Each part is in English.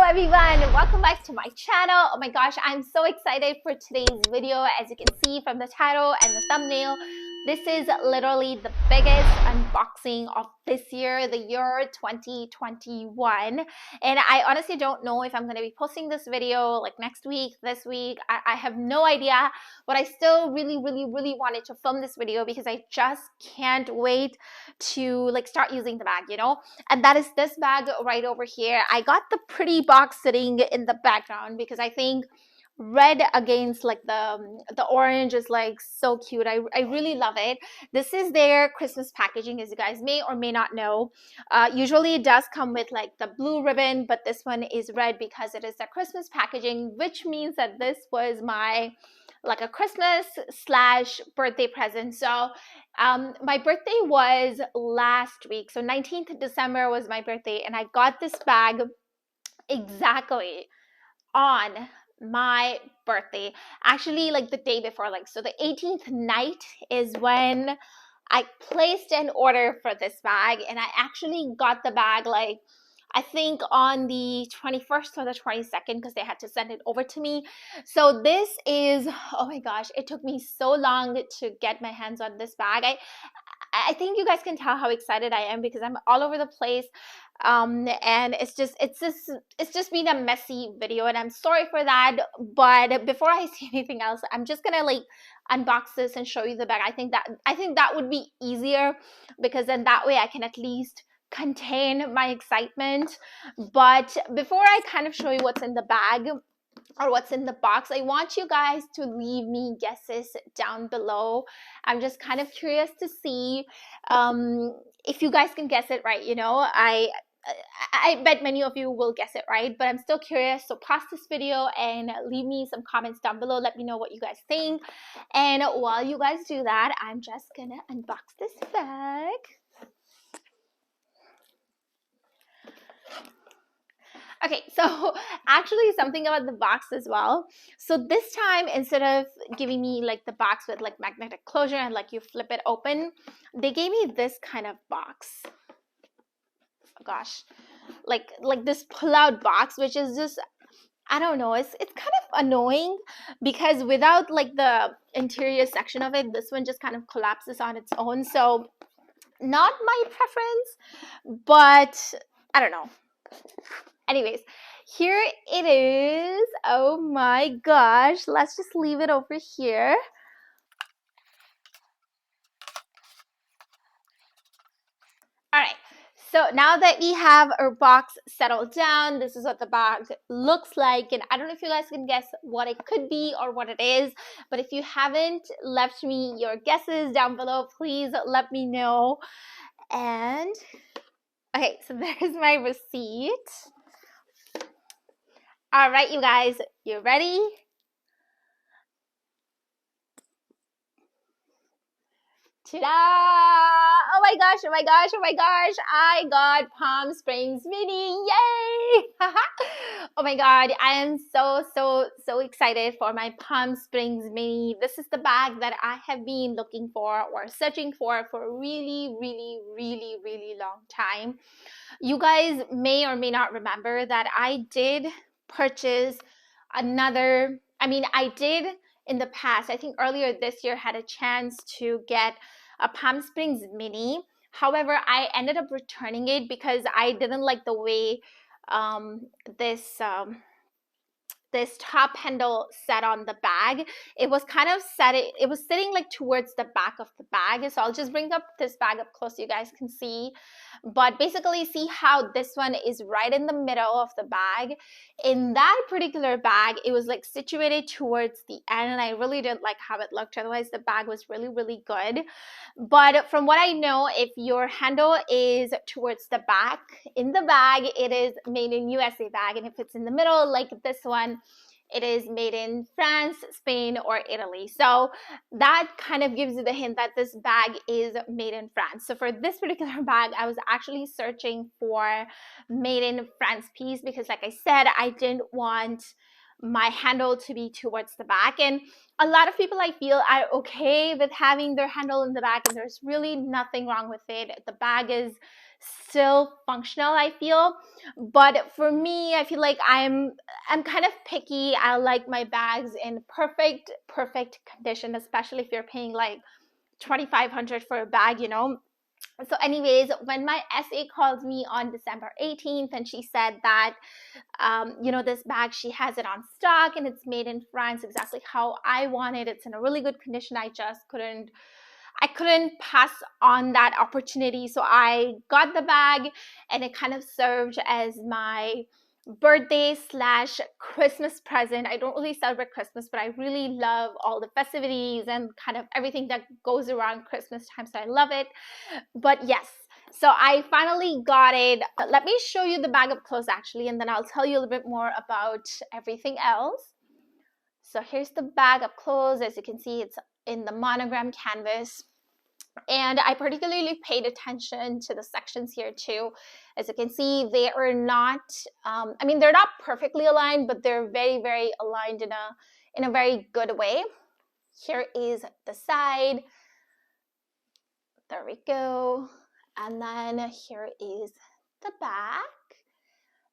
everyone, welcome back to my channel. Oh my gosh, I'm so excited for today's video. As you can see from the title and the thumbnail, this is literally the biggest unboxing of this year, the year 2021. And I honestly don't know if I'm going to be posting this video like next week, this week. I have no idea, but I still really wanted to film this video because I just can't wait to like start using the bag, you know. And that is this bag right over here. I got the pretty box sitting in the background because I think red against like the orange is like so cute. I really love it. This is their Christmas packaging, as you guys may or may not know. Usually it does come with like the blue ribbon, but this one is red because it is the Christmas packaging, which means that this was my like a Christmas / birthday present. So my birthday was last week, so 19th December was my birthday, and I got this bag exactly on my birthday, actually like the day before. Like, so the 18th night is when I placed an order for this bag, and I actually got the bag like I think on the 21st or the 22nd because they had to send it over to me. So this is, oh my gosh, it took me so long to get my hands on this bag. I think you guys can tell how excited I am because I'm all over the place. And it's just been a messy video, and I'm sorry for that. But before I say anything else, I'm just gonna like unbox this and show you the bag. I think that would be easier because then that way I can at least contain my excitement. But before I kind of show you what's in the bag or what's in the box, I want you guys to leave me guesses down below. I'm just kind of curious to see if you guys can guess it right. You know, I bet many of you will guess it right, but I'm still curious. So pause this video and leave me some comments down below. Let me know what you guys think. And while you guys do that, I'm just gonna unbox this bag. Okay, so actually something about the box as well. So this time, instead of giving me like the box with like magnetic closure and like you flip it open, they gave me this kind of box. Oh gosh, like this pull-out box, which is just, I don't know, it's kind of annoying because without like the interior section of it, this one just kind of collapses on its own. So not my preference, but I don't know. Anyways, here it is. Oh my gosh. Let's just leave it over here. All right. So now that we have our box settled down, this is what the bag looks like. And I don't know if you guys can guess what it could be or what it is. But if you haven't left me your guesses down below, please let me know. And okay, so there's my receipt. All right, you guys, you ready? Ta-da! Oh my gosh, oh my gosh, oh my gosh. I got Palm Springs Mini. Yay! Oh my god, I am so excited for my Palm Springs Mini. This is the bag that I have been looking for or searching for a really long time. You guys may or may not remember that I did purchase another, I did in the past, I think earlier this year, had a chance to get a Palm Springs Mini. However, I ended up returning it because I didn't like the way this top handle sat on the bag. It was kind of set, it was sitting like towards the back of the bag. So I'll just bring up this bag up close so you guys can see. But basically, see how this one is right in the middle of the bag. In that particular bag, it was like situated towards the end, and I really didn't like how it looked. Otherwise, the bag was really good. But from what I know, if your handle is towards the back in the bag, it is made in USA bag. And if it's in the middle, like this one, it is made in France, Spain, or Italy. So that kind of gives you the hint that this bag is made in France. So for this particular bag, I was actually searching for made in France piece because, like I said, I didn't want my handle to be towards the back. And a lot of people, I feel, are okay with having their handle in the back, and there's really nothing wrong with it. The bag is still functional, I feel. But for me, I feel like I'm kind of picky. I like my bags in perfect condition, especially if you're paying like $2,500 for a bag, you know. So anyways, when my SA called me on December 18th and she said that you know, this bag, she has it on stock and it's made in France exactly how I want it, it's in a really good condition, I just couldn't pass on that opportunity. So I got the bag, and it kind of served as my birthday slash Christmas present. I don't really celebrate Christmas, but I really love all the festivities and kind of everything that goes around Christmas time, so I love it. But yes, so I finally got it. Let me show you the bag up close actually, and then I'll tell you a little bit more about everything else. So here's the bag up close. As you can see, it's in the monogram canvas. And I particularly paid attention to the sections here too. As you can see, they are not, I mean, they're not perfectly aligned, but they're very aligned in a very good way. Here is the side. There we go. And then here is the back.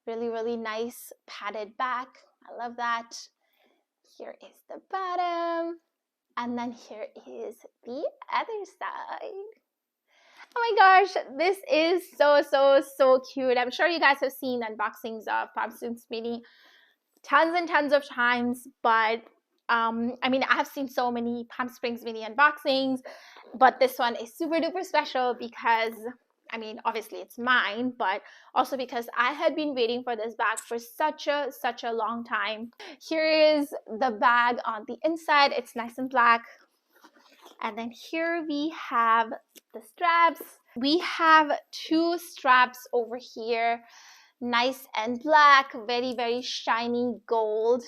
Really nice padded back. I love that. Here is the bottom. And then here is the other side. Oh my gosh, this is so cute. I'm sure you guys have seen unboxings of Palm Springs Speedy tons and tons of times, but I mean, I have seen so many Palm Springs Mini unboxings, but this one is super duper special because, I mean, obviously it's mine, but also because I had been waiting for this bag for such a long time. Here is the bag on the inside. It's nice and black. And then here we have the straps. We have two straps over here, nice and black, very shiny gold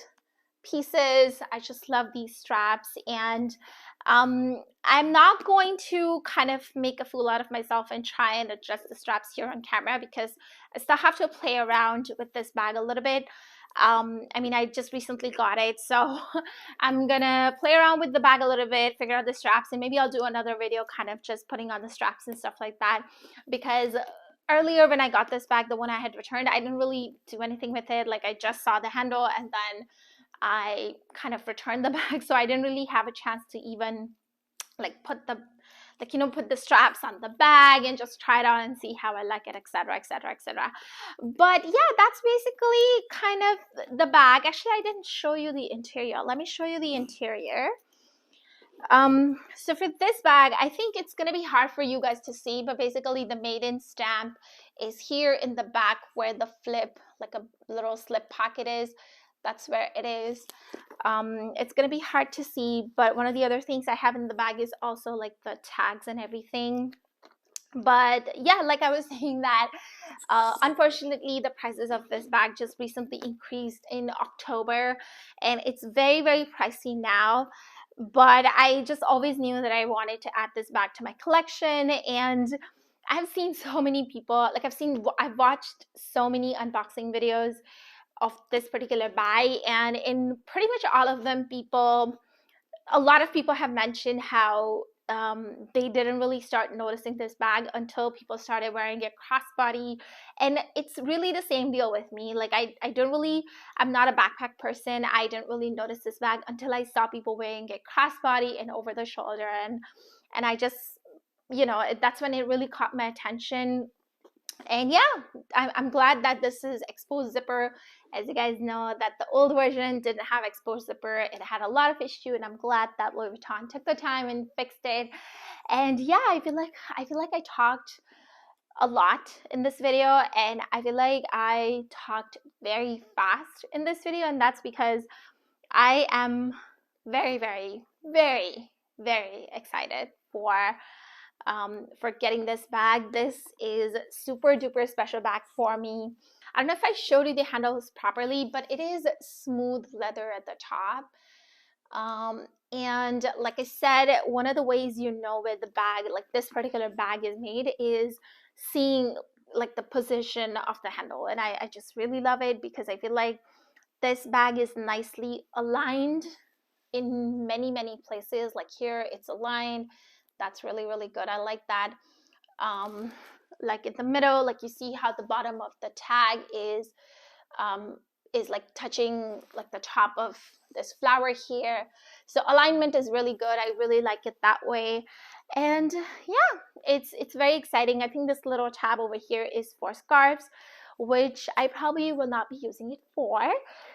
pieces. I just love these straps, and I'm not going to kind of make a fool out of myself and try and adjust the straps here on camera because I still have to play around with this bag a little bit. I mean, I just recently got it, so I'm gonna play around with the bag a little bit, figure out the straps, and maybe I'll do another video kind of just putting on the straps and stuff like that, because earlier when I got this bag, the one I had returned, I didn't really do anything with it. Like, I just saw the handle and then I kind of returned the bag, so I didn't really have a chance to even like put the straps on the bag and just try it out and see how I like it, etc. But yeah, that's basically kind of the bag. Actually, I didn't show you the interior. Let me show you the interior. So for this bag, I think it's gonna be hard for you guys to see, but basically the maiden stamp is here in the back where the flip, like a little slip pocket is. That's where it is. It's gonna be hard to see, but one of the other things I have in the bag is also like the tags and everything. But yeah, like I was saying that unfortunately the prices of this bag just recently increased in October, and it's very pricey now. But I just always knew that I wanted to add this bag to my collection, and I've seen so many people, like I've watched so many unboxing videos of this particular bag, and in pretty much all of them, a lot of people have mentioned how they didn't really start noticing this bag until people started wearing it crossbody. And it's really the same deal with me. Like I'm not a backpack person. I didn't really notice this bag until I saw people wearing it crossbody and over the shoulder, and I just, you know, that's when it really caught my attention. And yeah, I'm glad that this is exposed zipper. As you guys know, that the old version didn't have exposed zipper. It had a lot of issue, and I'm glad that Louis Vuitton took the time and fixed it. And yeah, I feel like I talked a lot in this video, and I feel like I talked very fast in this video, and that's because I am very excited for getting this bag. This is super duper special bag for me. I don't know if I showed you the handles properly, but it is smooth leather at the top. And like I said, one of the ways you know where the bag, like this particular bag, is made is seeing like the position of the handle. And I just really love it because I feel like this bag is nicely aligned in many places. Like here, it's aligned. That's really good. I like that. like in the middle, like you see how the bottom of the tag is like touching like the top of this flower here. So alignment is really good. I really like it that way. And yeah, it's very exciting. I think this little tab over here is for scarves, which I probably will not be using it for,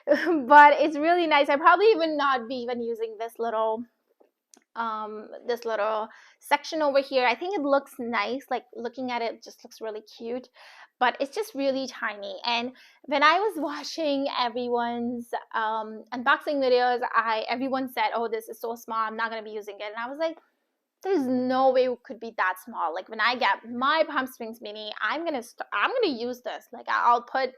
but it's really nice. I probably even not be even using this little section over here. I think it looks nice, like looking at it just looks really cute, but it's just really tiny. And when I was watching everyone's unboxing videos, everyone said, oh, this is so small, I'm not going to be using it. And I was like, there's no way it could be that small. Like when I get my Palm Springs mini, I'm gonna use this. Like I'll put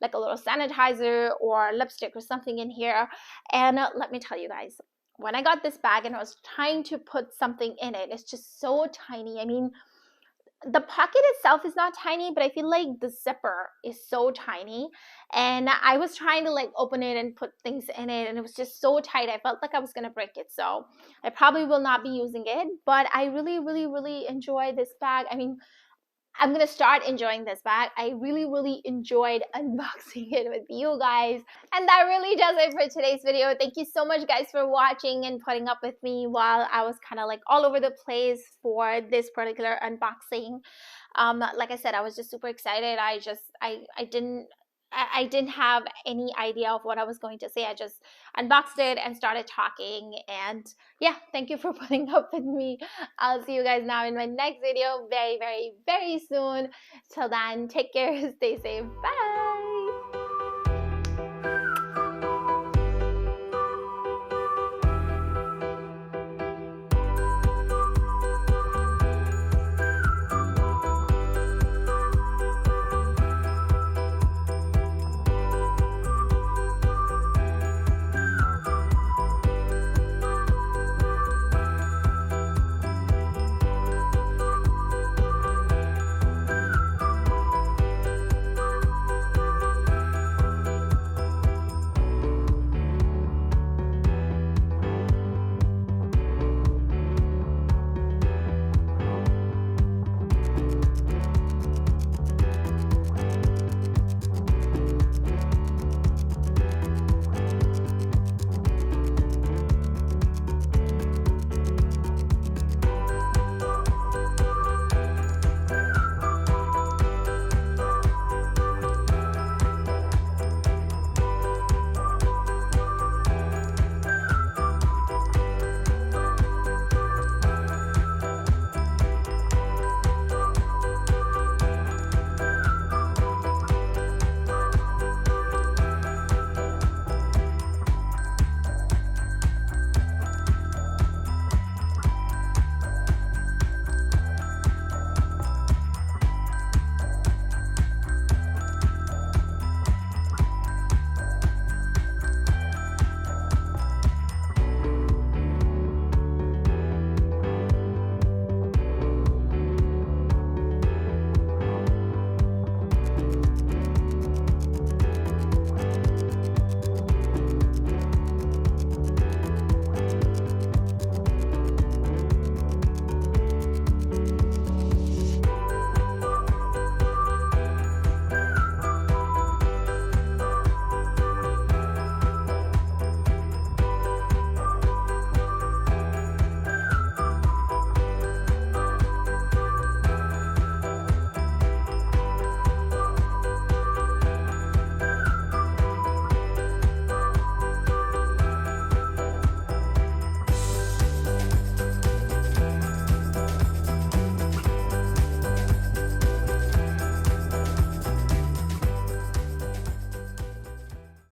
like a little sanitizer or lipstick or something in here. And let me tell you guys, when I got this bag and I was trying to put something in it, it's just so tiny. I mean, the pocket itself is not tiny, but I feel like the zipper is so tiny. And I was trying to like open it and put things in it, and it was just so tight. I felt like I was going to break it. So I probably will not be using it, but I really, really, really enjoy this bag. I mean, I'm going to start enjoying this bag. I really, really enjoyed unboxing it with you guys. And that really does it for today's video. Thank you so much, guys, for watching and putting up with me while I was kind of like all over the place for this particular unboxing. Like I said, I was just super excited. I didn't have any idea of what I was going to say. I just unboxed it and started talking. And yeah, thank you for putting up with me. I'll see you guys now in my next video very, very, very soon. Till then, take care, stay safe, bye.